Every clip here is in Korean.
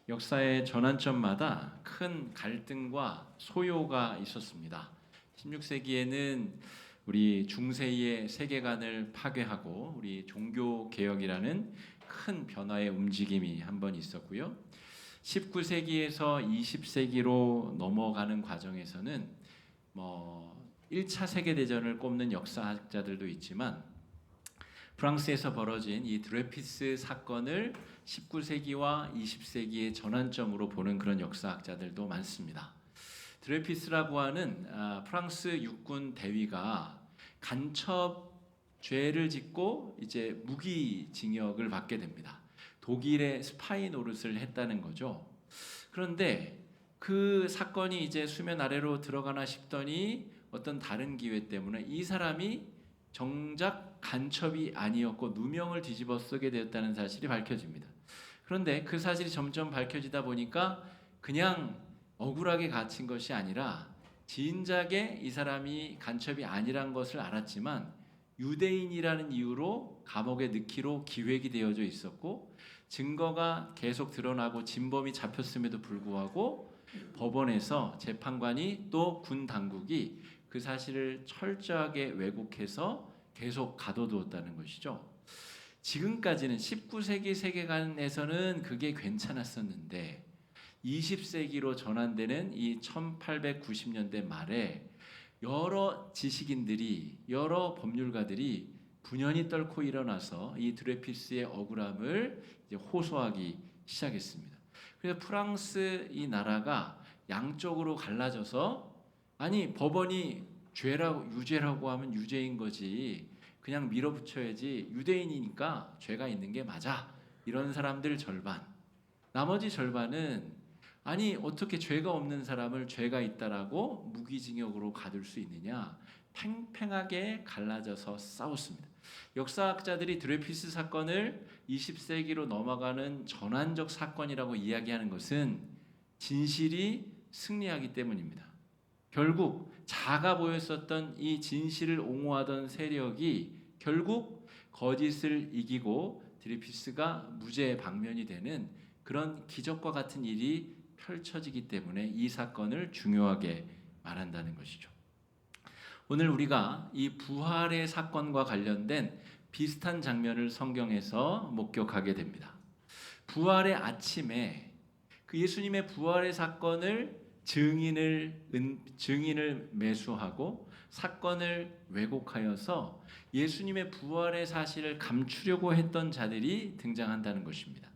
역사의 전환점마다 큰 갈등과 소요가 있었습니다. 16세기에는 우리 중세의 세계관을 파괴하고 우리 종교 개혁이라는 큰 변화의 움직임이 한번 있었고요. 19세기에서 20세기로 넘어가는 과정에서는 1차 세계대전을 꼽는 역사학자들도 있지만 프랑스에서 벌어진 이 드레피스 사건을 19세기와 20세기의 전환점으로 보는 그런 역사학자들도 많습니다. 드레피스라고 하는 프랑스 육군 대위가 간첩 죄를 짓고 이제 무기징역을 받게 됩니다. 독일의 스파이 노릇을 했다는 거죠. 그런데 그 사건이 이제 수면 아래로 들어가나 싶더니 어떤 다른 기회 때문에 이 사람이 정작 간첩이 아니었고 누명을 뒤집어 쓰게 되었다는 사실이 밝혀집니다. 그런데 그 사실이 점점 밝혀지다 보니까 그냥 억울하게 갇힌 것이 아니라 진작에 이 사람이 간첩이 아니란 것을 알았지만 유대인이라는 이유로 감옥에 넣기로 기획이 되어져 있었고 증거가 계속 드러나고 진범이 잡혔음에도 불구하고 법원에서 재판관이 또 군 당국이 그 사실을 철저하게 왜곡해서 계속 가둬두었다는 것이죠. 지금까지는 19세기 세계관에서는 그게 괜찮았었는데 20세기로 전환되는 이 1890년대 말에 여러 지식인들이 여러 법률가들이 분연히 떨고 일어나서 이 드레피스의 억울함을 이제 호소하기 시작했습니다. 그래서 프랑스 이 나라가 양쪽으로 갈라져서 아니 법원이 죄라고 유죄라고 하면 유죄인 거지 그냥 밀어붙여야지 유대인이니까 죄가 있는 게 맞아 이런 사람들 절반, 나머지 절반은 아니 어떻게 죄가 없는 사람을 죄가 있다라고 무기징역으로 가둘 수 있느냐 팽팽하게 갈라져서 싸웠습니다. 역사학자들이 드레피스 사건을 20세기로 넘어가는 전환적 사건이라고 이야기하는 것은 진실이 승리하기 때문입니다. 결국 작아 보였었던 이 진실을 옹호하던 세력이 결국 거짓을 이기고 드레피스가 무죄의 방면이 되는 그런 기적과 같은 일이 펼쳐지기 때문에 이 사건을 중요하게 말한다는 것이죠. 오늘 우리가 이 부활의 사건과 관련된 비슷한 장면을 성경에서 목격하게 됩니다. 부활의 아침에 그 예수님의 부활의 사건을 증인을 매수하고 사건을 왜곡하여서 예수님의 부활의 사실을 감추려고 했던 자들이 등장한다는 것입니다.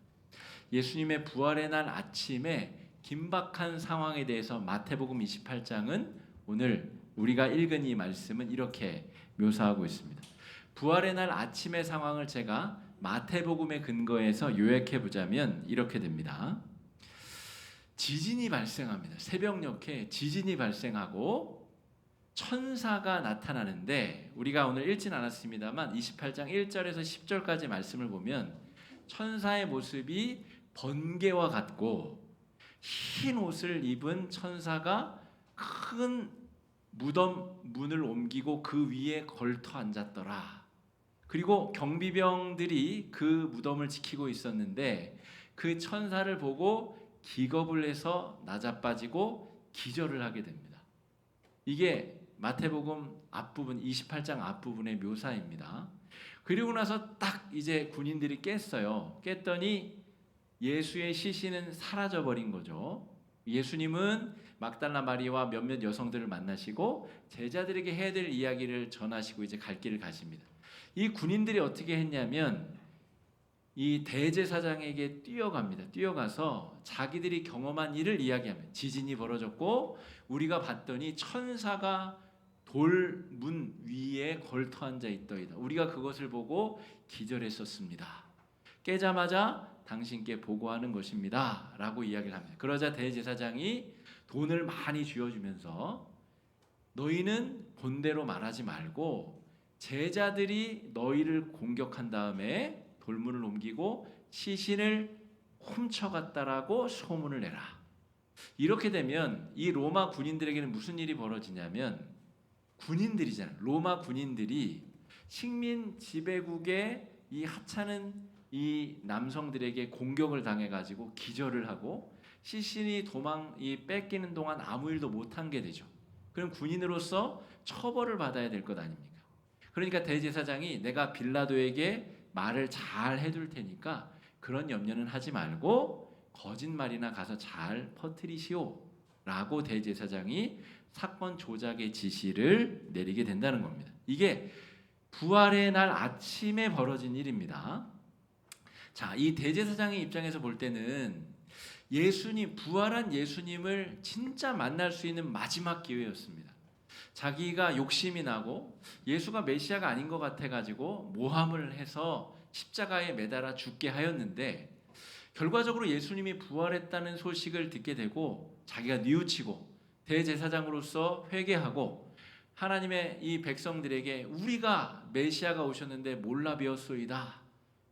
예수님의 부활의 날 아침에 긴박한 상황에 대해서 마태복음 28장은 오늘 우리가 읽은 이 말씀은 이렇게 묘사하고 있습니다. 부활의 날 아침의 상황을 제가 마태복음에 근거해서 요약해 보자면 이렇게 됩니다. 지진이 발생합니다. 새벽녘에 지진이 발생하고 천사가 나타나는데 우리가 오늘 읽진 않았습니다만 28장 1절에서 10절까지 말씀을 보면 천사의 모습이 번개와 같고 흰 옷을 입은 천사가 큰 무덤 문을 옮기고 그 위에 걸터 앉았더라. 그리고 경비병들이 그 무덤을 지키고 있었는데 그 천사를 보고 기겁을 해서 나자빠지고 기절을 하게 됩니다. 이게 마태복음 앞부분 28장 앞부분의 묘사입니다. 그리고 나서 딱 이제 군인들이 깼어요. 깼더니 예수의 시신은 사라져 버린 거죠. 예수님은 막달라 마리아와 몇몇 여성들을 만나시고 제자들에게 해야 될 이야기를 전하시고 이제 갈 길을 가십니다. 이 군인들이 어떻게 했냐면 이 대제사장에게 뛰어갑니다. 뛰어가서 자기들이 경험한 일을 이야기합니다. 지진이 벌어졌고 우리가 봤더니 천사가 돌문 위에 걸터 앉아 있더이다. 우리가 그것을 보고 기절했었습니다. 깨자마자 당신께 보고하는 것입니다. 라고 이야기를 합니다. 그러자 대제사장이 돈을 많이 쥐어주면서 너희는 본대로 말하지 말고 제자들이 너희를 공격한 다음에 돌문을 옮기고 시신을 훔쳐갔다라고 소문을 내라. 이렇게 되면 이 로마 군인들에게는 무슨 일이 벌어지냐면 군인들이잖아요. 로마 군인들이 식민 지배국의 이 하찮은 이 남성들에게 공격을 당해가지고 기절을 하고 시신이 뺏기는 동안 아무 일도 못한 게 되죠. 그럼 군인으로서 처벌을 받아야 될 것 아닙니까? 그러니까 대제사장이 내가 빌라도에게 말을 잘 해둘 테니까 그런 염려는 하지 말고 거짓말이나 가서 잘 퍼뜨리시오 라고 대제사장이 사건 조작의 지시를 내리게 된다는 겁니다. 이게 부활의 날 아침에 벌어진 일입니다. 자, 이 대제사장의 입장에서 볼 때는 부활한 예수님을 진짜 만날 수 있는 마지막 기회였습니다. 자기가 욕심이 나고 예수가 메시아가 아닌 것 같아가지고 모함을 해서 십자가에 매달아 죽게 하였는데, 결과적으로 예수님이 부활했다는 소식을 듣게 되고 자기가 뉘우치고 대제사장으로서 회개하고 하나님의 이 백성들에게 우리가 메시아가 오셨는데 몰라 비었소이다,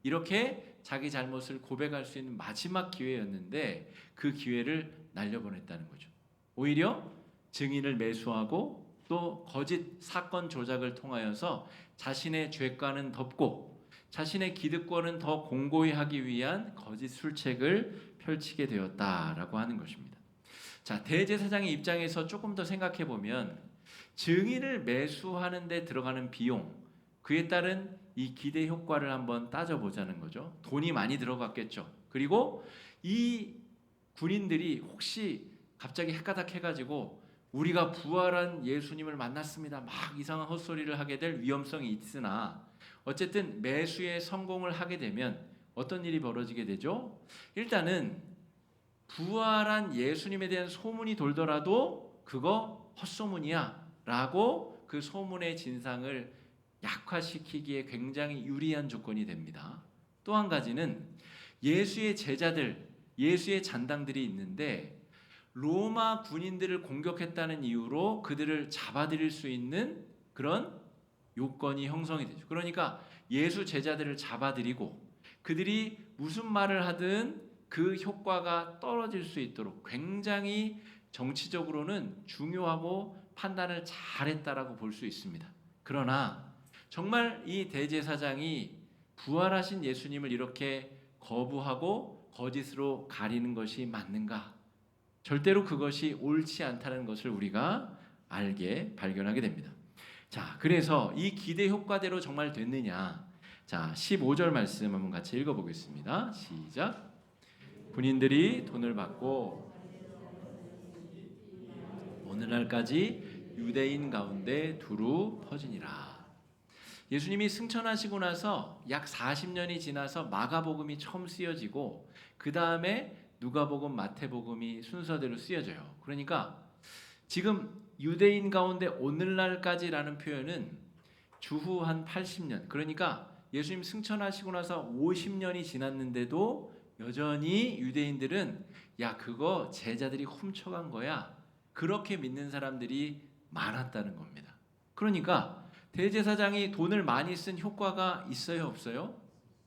이렇게 자기 잘못을 고백할 수 있는 마지막 기회였는데 그 기회를 날려보냈다는 거죠. 오히려 증인을 매수하고 또 거짓 사건 조작을 통하여서 자신의 죄과는 덮고 자신의 기득권은 더 공고히 하기 위한 거짓 술책을 펼치게 되었다라고 하는 것입니다. 자, 대제사장의 입장에서 조금 더 생각해 보면 증인을 매수하는 데 들어가는 비용, 그에 따른 이 기대 효과를 한번 따져보자는 거죠. 돈이 많이 들어갔겠죠. 그리고 이 군인들이 혹시 갑자기 헷가닥 해가지고 우리가 부활한 예수님을 만났습니다, 막 이상한 헛소리를 하게 될 위험성이 있으나 어쨌든 매수에 성공을 하게 되면 어떤 일이 벌어지게 되죠? 일단은 부활한 예수님에 대한 소문이 돌더라도 그거 헛소문이야 라고 그 소문의 진상을 약화시키기에 굉장히 유리한 조건이 됩니다. 또 한 가지는 예수의 제자들, 예수의 잔당들이 있는데 로마 군인들을 공격했다는 이유로 그들을 잡아들일 수 있는 그런 요건이 형성이 되죠. 그러니까 예수 제자들을 잡아들이고 그들이 무슨 말을 하든 그 효과가 떨어질 수 있도록 굉장히 정치적으로는 중요하고 판단을 잘했다라고 볼 수 있습니다. 그러나 정말 이 대제사장이 부활하신 예수님을 이렇게 거부하고 거짓으로 가리는 것이 맞는가? 절대로 그것이 옳지 않다는 것을 우리가 발견하게 됩니다. 자, 그래서 이 기대 효과대로 정말 됐느냐? 자, 15절 말씀 한번 같이 읽어보겠습니다. 시작. 군인들이 돈을 받고 오늘날까지 유대인 가운데 두루 퍼지니라. 예수님이 승천하시고 나서 약 40년이 지나서 마가복음이 처음 쓰여지고 그 다음에 누가복음, 마태복음이 순서대로 쓰여져요. 그러니까 지금 유대인 가운데 오늘날까지라는 표현은 주후 한 80년, 그러니까 예수님 승천하시고 나서 50년이 지났는데도 여전히 유대인들은 야, 그거 제자들이 훔쳐간 거야, 그렇게 믿는 사람들이 많았다는 겁니다. 그러니까 대제사장이 돈을 많이 쓴 효과가 있어요, 없어요?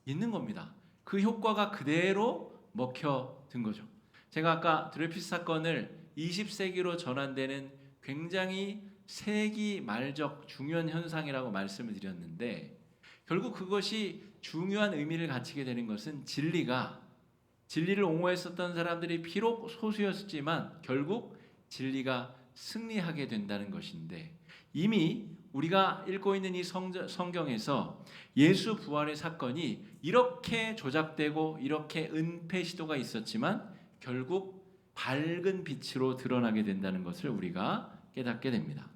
있는 겁니다. 그 효과가 그대로 먹혀든 거죠. 제가 아까 드레피스 사건을 20세기로 전환되는 굉장히 세기 말적 중요한 현상이라고 말씀을 드렸는데, 결국 그것이 중요한 의미를 갖추게 되는 것은 진리를 옹호했었던 사람들이 비록 소수였지만 결국 진리가 승리하게 된다는 것인데, 이미 우리가 읽고 있는 이 성경에서 예수 부활의 사건이 이렇게 조작되고 이렇게 은폐 시도가 있었지만 결국 밝은 빛으로 드러나게 된다는 것을 우리가 깨닫게 됩니다.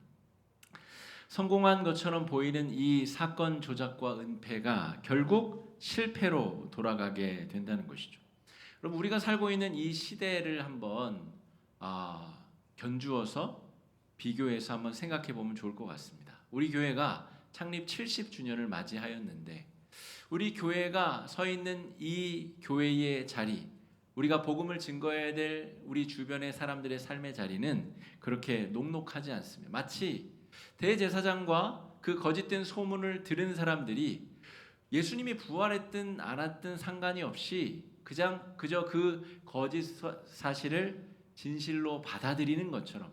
성공한 것처럼 보이는 이 사건 조작과 은폐가 결국 실패로 돌아가게 된다는 것이죠. 여러분, 우리가 살고 있는 이 시대를 한번 견주어서 비교해서 한번 생각해 보면 좋을 것 같습니다. 우리 교회가 창립 70주년을 맞이하였는데 우리 교회가 서 있는 이 교회의 자리, 우리가 복음을 증거해야 될 우리 주변의 사람들의 삶의 자리는 그렇게 녹록하지 않습니다. 마치 대제사장과 그 거짓된 소문을 들은 사람들이 예수님이 부활했든 안 했든 상관이 없이 그저 그 거짓 사실을 진실로 받아들이는 것처럼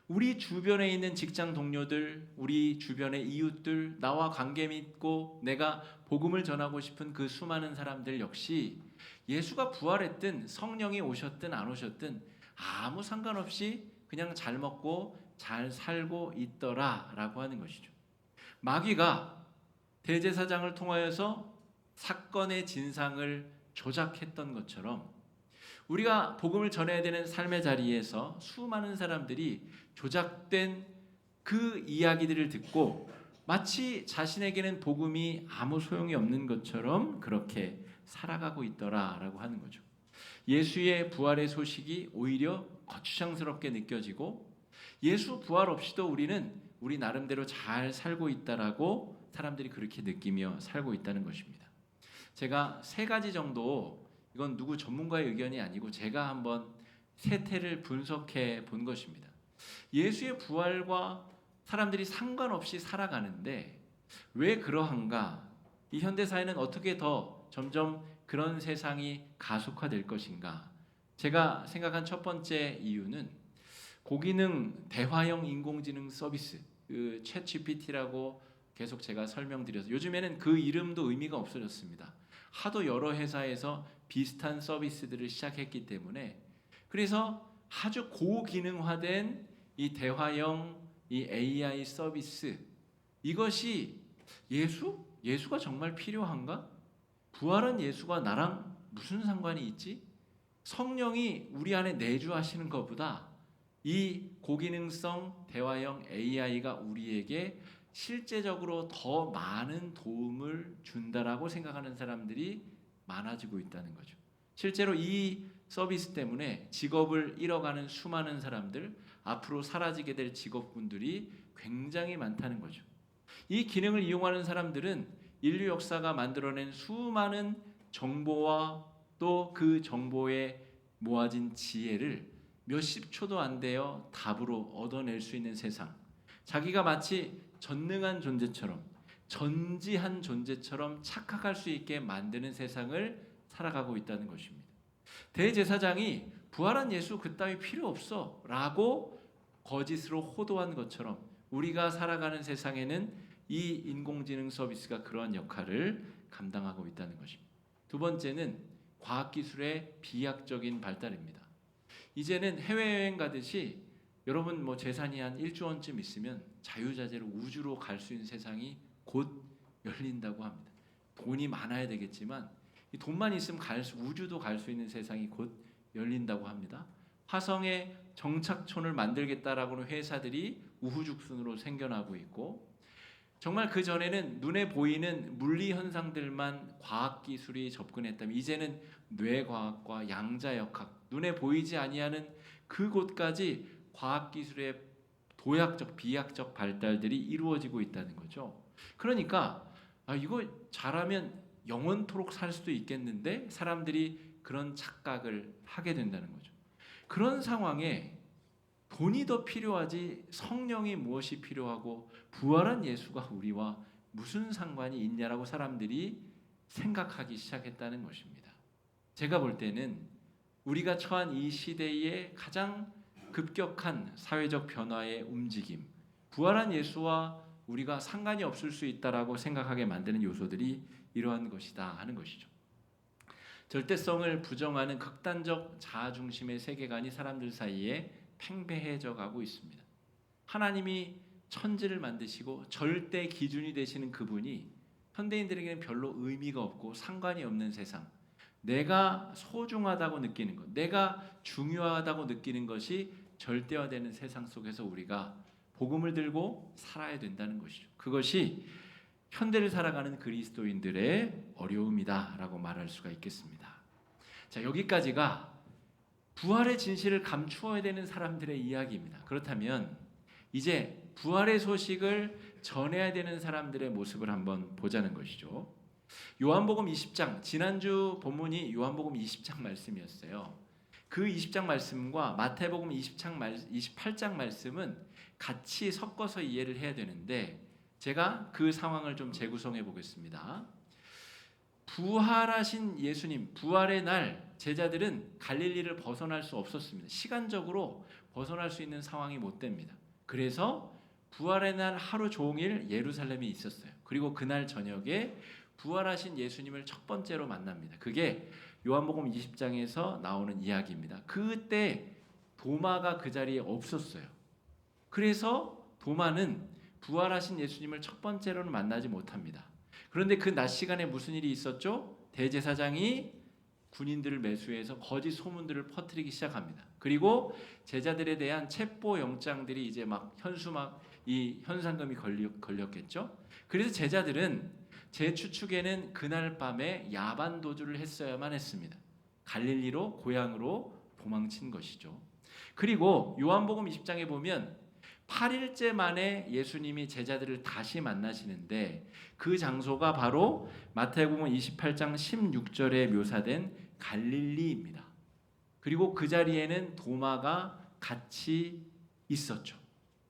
우리 주변에 있는 직장 동료들, 우리 주변의 이웃들, 나와 관계 맺고 내가 복음을 전하고 싶은 그 수많은 사람들 역시 예수가 부활했든 성령이 오셨든 안 오셨든 아무 상관없이 그냥 잘 먹고 잘 살고 있더라라고 하는 것이죠. 마귀가 대제사장을 통하여서 사건의 진상을 조작했던 것처럼 우리가 복음을 전해야 되는 삶의 자리에서 수많은 사람들이 조작된 그 이야기들을 듣고 마치 자신에게는 복음이 아무 소용이 없는 것처럼 그렇게 살아가고 있더라라고 하는 거죠. 예수의 부활의 소식이 오히려 거추장스럽게 느껴지고 예수 부활 없이도 우리는 우리 나름대로 잘 살고 있다라고 사람들이 그렇게 느끼며 살고 있다는 것입니다. 제가 세 가지 정도, 이건 누구 전문가의 의견이 아니고 제가 한번 세태를 분석해 본 것입니다. 예수의 부활과 사람들이 상관없이 살아가는데 왜 그러한가? 이 현대사회는 어떻게 더 점점 그런 세상이 가속화될 것인가? 제가 생각한 첫 번째 이유는 고기능 대화형 인공지능 서비스, 그 챗GPT라고 계속 제가 설명드려서 요즘에는 그 이름도 의미가 없어졌습니다. 하도 여러 회사에서 비슷한 서비스들을 시작했기 때문에 그래서 아주 고기능화된 이 대화형 이 AI 서비스, 이것이 예수가 정말 필요한가? 부활한 예수가 나랑 무슨 상관이 있지? 성령이 우리 안에 내주하시는 것보다 이 고기능성 대화형 AI가 우리에게 실제적으로 더 많은 도움을 준다라고 생각하는 사람들이 많아지고 있다는 거죠. 실제로 이 서비스 때문에 직업을 잃어가는 수많은 사람들, 앞으로 사라지게 될 직업군들이 굉장히 많다는 거죠. 이 기능을 이용하는 사람들은 인류 역사가 만들어낸 수많은 정보와 또 그 정보에 모아진 지혜를 몇십 초도 안 되어 답으로 얻어낼 수 있는 세상, 자기가 마치 전능한 존재처럼 전지한 존재처럼 착각할 수 있게 만드는 세상을 살아가고 있다는 것입니다. 대제사장이 부활한 예수 그따위 필요 없어 라고 거짓으로 호도한 것처럼 우리가 살아가는 세상에는 이 인공지능 서비스가 그러한 역할을 감당하고 있다는 것입니다. 두 번째는 과학기술의 비약적인 발달입니다. 이제는 해외여행 가듯이 여러분 뭐 재산이 한 1조 원쯤 있으면 자유자재로 우주로 갈 수 있는 세상이 곧 열린다고 합니다. 돈이 많아야 되겠지만 이 돈만 있으면 우주도 갈 수 있는 세상이 곧 열린다고 합니다. 화성에 정착촌을 만들겠다라고 하는 회사들이 우후죽순으로 생겨나고 있고, 정말 그 전에는 눈에 보이는 물리 현상들만 과학기술이 접근했다면 이제는 뇌과학과 양자역학, 눈에 보이지 아니하는 그곳까지 과학기술의 도약적, 비약적 발달들이 이루어지고 있다는 거죠. 그러니까 이거 잘하면 영원토록 살 수도 있겠는데 사람들이 그런 착각을 하게 된다는 거죠. 그런 상황에 돈이 더 필요하지 성령이 무엇이 필요하고 부활한 예수가 우리와 무슨 상관이 있냐라고 사람들이 생각하기 시작했다는 것입니다. 제가 볼 때는 우리가 처한 이 시대의 가장 급격한 사회적 변화의 움직임, 부활한 예수와 우리가 상관이 없을 수 있다라고 생각하게 만드는 요소들이 이러한 것이다 하는 것이죠. 절대성을 부정하는 극단적 자아중심의 세계관이 사람들 사이에 팽배해져 가고 있습니다. 하나님이 천지를 만드시고 절대 기준이 되시는 그분이 현대인들에게는 별로 의미가 없고 상관이 없는 세상, 내가 소중하다고 느끼는 것, 내가 중요하다고 느끼는 것이 절대화되는 세상 속에서 우리가 복음을 들고 살아야 된다는 것이죠. 그것이 현대를 살아가는 그리스도인들의 어려움이다라고 말할 수가 있겠습니다. 자, 여기까지가 부활의 진실을 감추어야 되는 사람들의 이야기입니다. 그렇다면 이제 부활의 소식을 전해야 되는 사람들의 모습을 한번 보자는 것이죠. 요한복음 20장, 지난주 본문이 요한복음 20장 말씀이었어요. 그 20장 말씀과 마태복음 28장 말씀은 같이 섞어서 이해를 해야 되는데 제가 그 상황을 좀 재구성해 보겠습니다. 부활하신 예수님, 부활의 날 제자들은 갈릴리를 벗어날 수 없었습니다. 시간적으로 벗어날 수 있는 상황이 못 됩니다. 그래서 부활의 날 하루 종일 예루살렘에 있었어요. 그리고 그날 저녁에 부활하신 예수님을 첫 번째로 만납니다. 그게 요한복음 20장에서 나오는 이야기입니다. 그때 도마가 그 자리에 없었어요. 그래서 도마는 부활하신 예수님을 첫 번째로는 만나지 못합니다. 그런데 그 낮 시간에 무슨 일이 있었죠? 대제사장이 군인들을 매수해서 거짓 소문들을 퍼뜨리기 시작합니다. 그리고 제자들에 대한 체포 영장들이 이제 막 이 현상금이 걸렸겠죠. 그래서 제자들은 제 추측에는 그날 밤에 야반 도주를 했어야만 했습니다. 갈릴리로 고향으로 도망친 것이죠. 그리고 요한복음 20장에 보면 8일째 만에 예수님이 제자들을 다시 만나시는데 그 장소가 바로 마태복음 28장 16절에 묘사된 갈릴리입니다. 그리고 그 자리에는 도마가 같이 있었죠.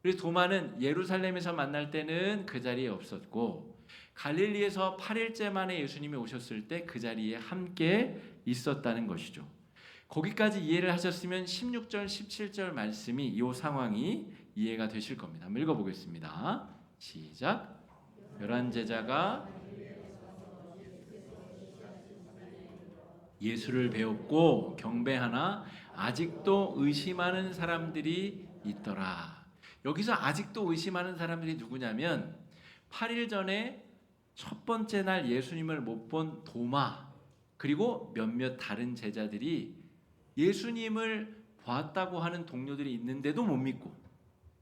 그래서 도마는 예루살렘에서 만날 때는 그 자리에 없었고 갈릴리에서 8일째 만에 예수님이 오셨을 때 그 자리에 함께 있었다는 것이죠. 거기까지 이해를 하셨으면 16절, 17절 말씀이 이 상황이 이해가 되실 겁니다. 한번 읽어보겠습니다. 시작. 11제자가 예수를 배웠고 경배하나 아직도 의심하는 사람들이 있더라. 여기서 아직도 의심하는 사람들이 누구냐면 8일 전에 첫 번째 날 예수님을 못 본 도마 그리고 몇몇 다른 제자들이 예수님을 봤다고 하는 동료들이 있는데도 못 믿고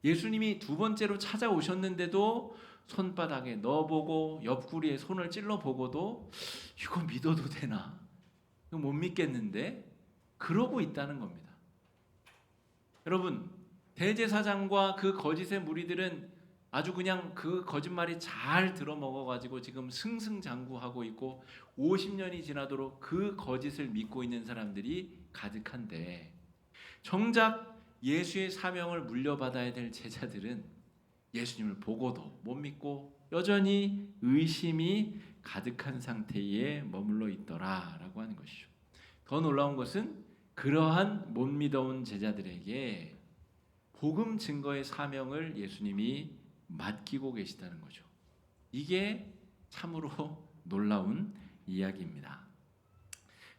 예수님이 두 번째로 찾아오셨는데도 손바닥에 넣어보고 옆구리에 손을 찔러보고도 이거 믿어도 되나? 이거 못 믿겠는데? 그러고 있다는 겁니다. 여러분, 대제사장과 그 거짓의 무리들은 아주 그냥 그 거짓말이 잘 들어먹어가지고 지금 승승장구하고 있고 50년이 지나도록 그 거짓을 믿고 있는 사람들이 가득한데 정작 예수의 사명을 물려받아야 될 제자들은 예수님을 보고도 못 믿고 여전히 의심이 가득한 상태에 머물러 있더라라고 하는 것이죠. 더 놀라운 것은 그러한 못 믿어온 제자들에게 복음 증거의 사명을 예수님이 맡기고 계시다는 거죠. 이게 참으로 놀라운 이야기입니다.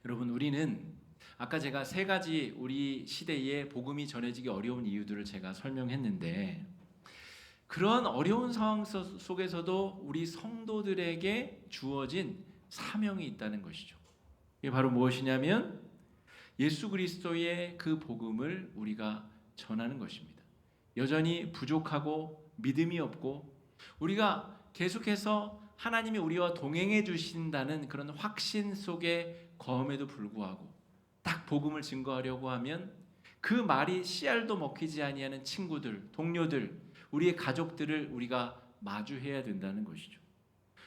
여러분, 우리는 아까 제가 세 가지 우리 시대에 복음이 전해지기 어려운 이유들을 제가 설명했는데 그런 어려운 상황 속에서도 우리 성도들에게 주어진 사명이 있다는 것이죠. 이게 바로 무엇이냐면 예수 그리스도의 그 복음을 우리가 전하는 것입니다. 여전히 부족하고 믿음이 없고 우리가 계속해서 하나님이 우리와 동행해 주신다는 그런 확신 속에 거함에도 불구하고 딱 복음을 증거하려고 하면 그 말이 씨알도 먹히지 아니하는 친구들, 동료들, 우리의 가족들을 우리가 마주해야 된다는 것이죠.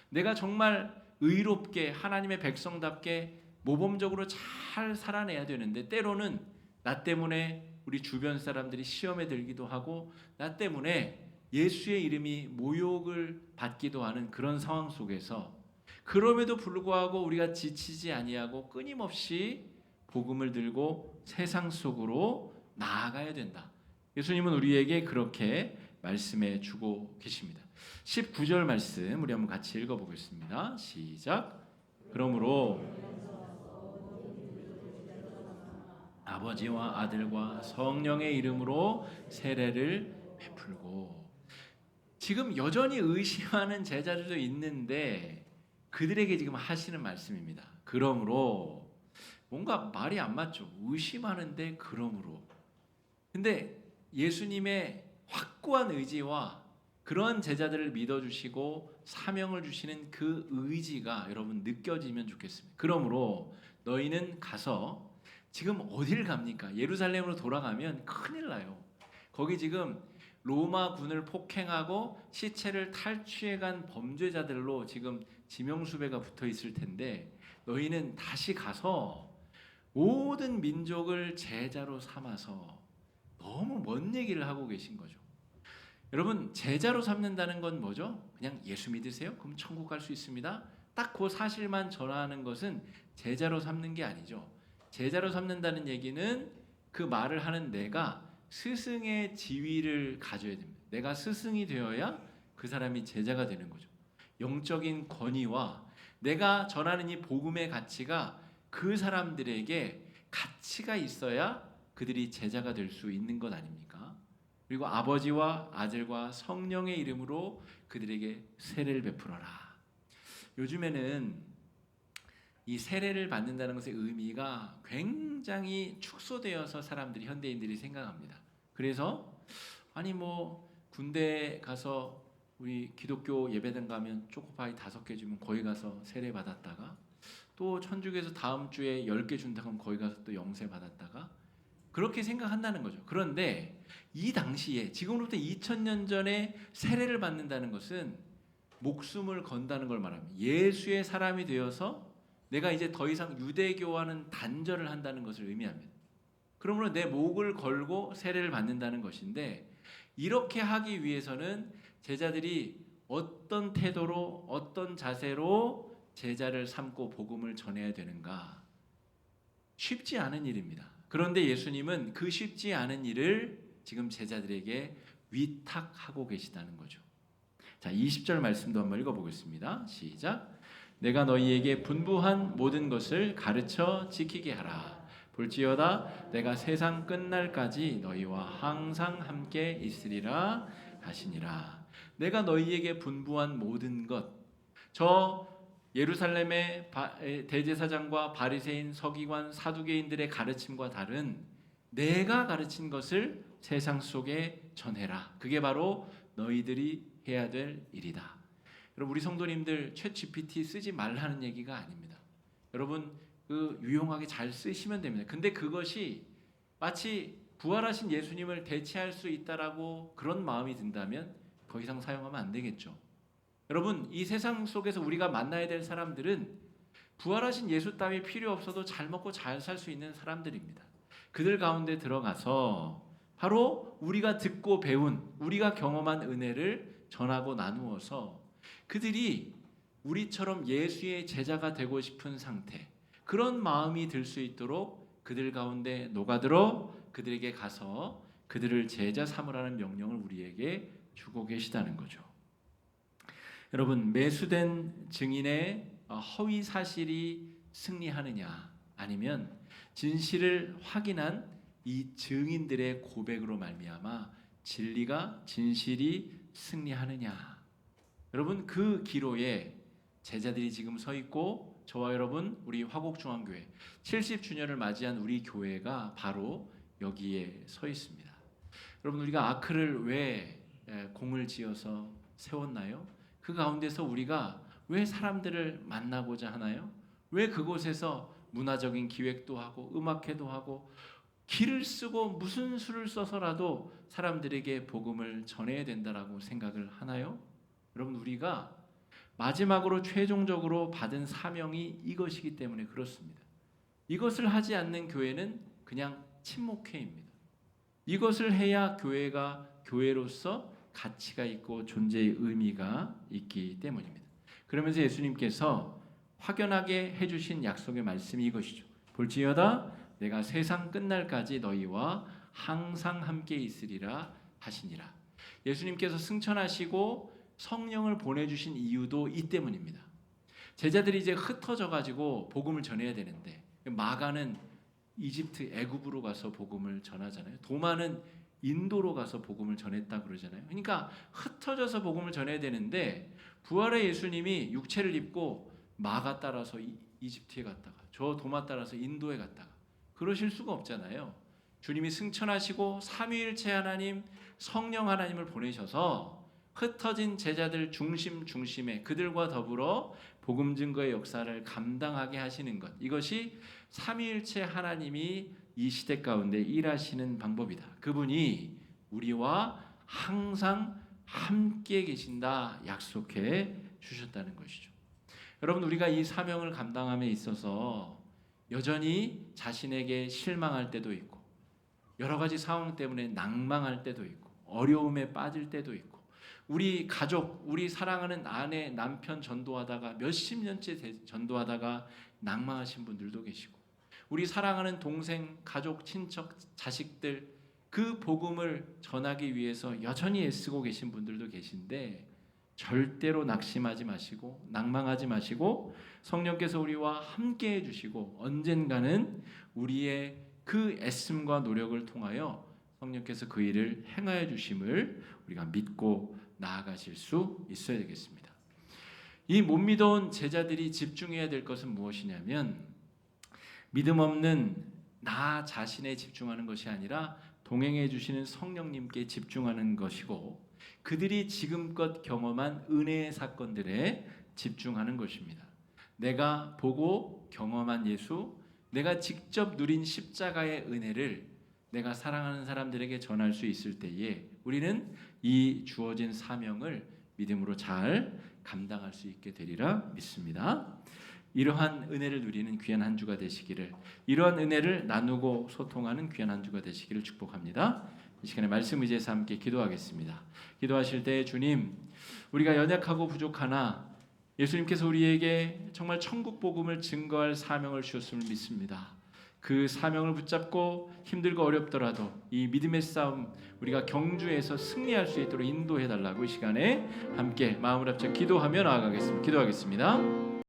내가 정말 의롭게 하나님의 백성답게 모범적으로 잘 살아내야 되는데 때로는 나 때문에 우리 주변 사람들이 시험에 들기도 하고 나 때문에 예수의 이름이 모욕을 받기도 하는 그런 상황 속에서 그럼에도 불구하고 우리가 지치지 아니하고 끊임없이 복음을 들고 세상 속으로 나아가야 된다. 예수님은 우리에게 그렇게 말씀해 주고 계십니다. 19절 말씀 우리 한번 같이 읽어보겠습니다. 시작. 그러므로 아버지와 아들과 성령의 이름으로 세례를 베풀고 지금 여전히 의심하는 제자들도 있는데 그들에게 지금 하시는 말씀입니다. 그러므로 뭔가 말이 안 맞죠. 의심하는데 그러므로. 근데 예수님의 확고한 의지와 그런 제자들을 믿어주시고 사명을 주시는 그 의지가 여러분 느껴지면 좋겠습니다. 그러므로 너희는 가서 지금 어딜 갑니까? 예루살렘으로 돌아가면 큰일 나요. 거기 지금 로마 군을 폭행하고 시체를 탈취해간 범죄자들로 지금 지명수배가 붙어 있을 텐데 너희는 다시 가서 모든 민족을 제자로 삼아서 너무 먼 얘기를 하고 계신 거죠. 여러분 제자로 삼는다는 건 뭐죠? 그냥 예수 믿으세요? 그럼 천국 갈 수 있습니다. 딱 그 사실만 전하는 것은 제자로 삼는 게 아니죠. 제자로 삼는다는 얘기는 그 말을 하는 내가 스승의 지위를 가져야 됩니다. 내가 스승이 되어야 그 사람이 제자가 되는 거죠. 영적인 권위와 내가 전하는 이 복음의 가치가 그 사람들에게 가치가 있어야 그들이 제자가 될 수 있는 것 아닙니까? 그리고 아버지와 아들과 성령의 이름으로 그들에게 세례를 베풀어라. 요즘에는 이 세례를 받는다는 것의 의미가 굉장히 축소되어서 사람들이 현대인들이 생각합니다. 그래서 아니 뭐 군대 가서 우리 기독교 예배당 가면 초코파이 5개 주면 거기 가서 세례 받았다가 또 천주교에서 다음 주에 10개 준다 그러면 거기 가서 또 영세 받았다가 그렇게 생각한다는 거죠. 그런데 이 당시에 지금으로부터 2000년 전에 세례를 받는다는 것은 목숨을 건다는 걸 말합니다. 예수의 사람이 되어서 내가 이제 더 이상 유대교와는 단절을 한다는 것을 의미합니다. 그러므로 내 목을 걸고 세례를 받는다는 것인데 이렇게 하기 위해서는 제자들이 어떤 태도로 어떤 자세로 제자를 삼고 복음을 전해야 되는가? 쉽지 않은 일입니다. 그런데 예수님은 그 쉽지 않은 일을 지금 제자들에게 위탁하고 계시다는 거죠. 자, 20절 말씀도 한번 읽어보겠습니다. 시작. 내가 너희에게 분부한 모든 것을 가르쳐 지키게 하라. 볼지어다 내가 세상 끝날까지 너희와 항상 함께 있으리라 하시니라. 내가 너희에게 분부한 모든 것, 저 예루살렘의 대제사장과 바리새인, 서기관, 사두개인들의 가르침과 다른 내가 가르친 것을 세상 속에 전해라. 그게 바로 너희들이 해야 될 일이다. 여러분, 우리 성도님들 챗 GPT 쓰지 말라는 얘기가 아닙니다. 여러분 그 유용하게 잘 쓰시면 됩니다. 근데 그것이 마치 부활하신 예수님을 대체할 수 있다라고 그런 마음이 든다면 더 이상 사용하면 안 되겠죠. 여러분, 이 세상 속에서 우리가 만나야 될 사람들은 부활하신 예수 따위 필요 없어도 잘 먹고 잘 살 수 있는 사람들입니다. 그들 가운데 들어가서 바로 우리가 듣고 배운, 우리가 경험한 은혜를 전하고 나누어서 그들이 우리처럼 예수의 제자가 되고 싶은 상태, 그런 마음이 들 수 있도록 그들 가운데 녹아들어 그들에게 가서 그들을 제자 삼으라는 명령을 우리에게 주고 계시다는 거죠. 여러분, 매수된 증인의 허위 사실이 승리하느냐, 아니면 진실을 확인한 이 증인들의 고백으로 말미암아 진리가, 진실이 승리하느냐. 여러분, 그 기로에 제자들이 지금 서 있고 저와 여러분, 우리 화곡중앙교회 70주년을 맞이한 우리 교회가 바로 여기에 서 있습니다. 여러분, 우리가 아크를 왜 공을 지어서 세웠나요? 그 가운데서 우리가 왜 사람들을 만나고자 하나요? 왜 그곳에서 문화적인 기획도 하고 음악회도 하고 길을 쓰고 무슨 수를 써서라도 사람들에게 복음을 전해야 된다라고 생각을 하나요? 여러분, 우리가 마지막으로 최종적으로 받은 사명이 이것이기 때문에 그렇습니다. 이것을 하지 않는 교회는 그냥 침묵회입니다. 이것을 해야 교회가 교회로서 가치가 있고 존재의 의미가 있기 때문입니다. 그러면서 예수님께서 확연하게 해주신 약속의 말씀이 이것이죠. 볼지어다 내가 세상 끝날까지 너희와 항상 함께 있으리라 하시니라. 예수님께서 승천하시고 성령을 보내주신 이유도 이 때문입니다. 제자들이 이제 흩어져 가지고 복음을 전해야 되는데, 마가는 이집트 애굽으로 가서 복음을 전하잖아요. 도마는 인도로 가서 복음을 전했다 그러잖아요. 그러니까 흩어져서 복음을 전해야 되는데 부활의 예수님이 육체를 입고 마가 따라서 이집트에 갔다가 저 도마 따라서 인도에 갔다가 그러실 수가 없잖아요. 주님이 승천하시고 삼위일체 하나님, 성령 하나님을 보내셔서 흩어진 제자들 중심에 그들과 더불어 복음 증거의 역사를 감당하게 하시는 것, 이것이 삼위일체 하나님이 이 시대 가운데 일하시는 방법이다. 그분이 우리와 항상 함께 계신다 약속해 주셨다는 것이죠. 여러분, 우리가 이 사명을 감당함에 있어서 여전히 자신에게 실망할 때도 있고 여러 가지 상황 때문에 낭망할 때도 있고 어려움에 빠질 때도 있고 우리 가족, 우리 사랑하는 아내, 남편 전도하다가 몇십 년째 전도하다가 낙망하신 분들도 계시고, 우리 사랑하는 동생, 가족, 친척, 자식들 그 복음을 전하기 위해서 여전히 애쓰고 계신 분들도 계신데, 절대로 낙심하지 마시고 낭망하지 마시고 성령께서 우리와 함께 해주시고 언젠가는 우리의 그 애씀과 노력을 통하여 성령께서 그 일을 행하여 주심을 우리가 믿고 나아가실 수 있어야 되겠습니다. 이 못 믿어온 제자들이 집중해야 될 것은 무엇이냐면, 믿음 없는 나 자신에 집중하는 것이 아니라 동행해 주시는 성령님께 집중하는 것이고, 그들이 지금껏 경험한 은혜의 사건들에 집중하는 것입니다. 내가 보고 경험한 예수, 내가 직접 누린 십자가의 은혜를 내가 사랑하는 사람들에게 전할 수 있을 때에 우리는 이 주어진 사명을 믿음으로 잘 감당할 수 있게 되리라 믿습니다. 이러한 은혜를 누리는 귀한 한 주가 되시기를, 이러한 은혜를 나누고 소통하는 귀한 한 주가 되시기를 축복합니다. 이 시간에 말씀 의지해서 함께 기도하겠습니다. 기도하실 때 주님, 우리가 연약하고 부족하나 예수님께서 우리에게 정말 천국 복음을 증거할 사명을 주셨음을 믿습니다. 그 사명을 붙잡고 힘들고 어렵더라도 이 믿음의 싸움 우리가 경주에서 승리할 수 있도록 인도해 달라고 이 시간에 함께 마음을 합쳐 기도하며 나아가겠습니다. 기도하겠습니다.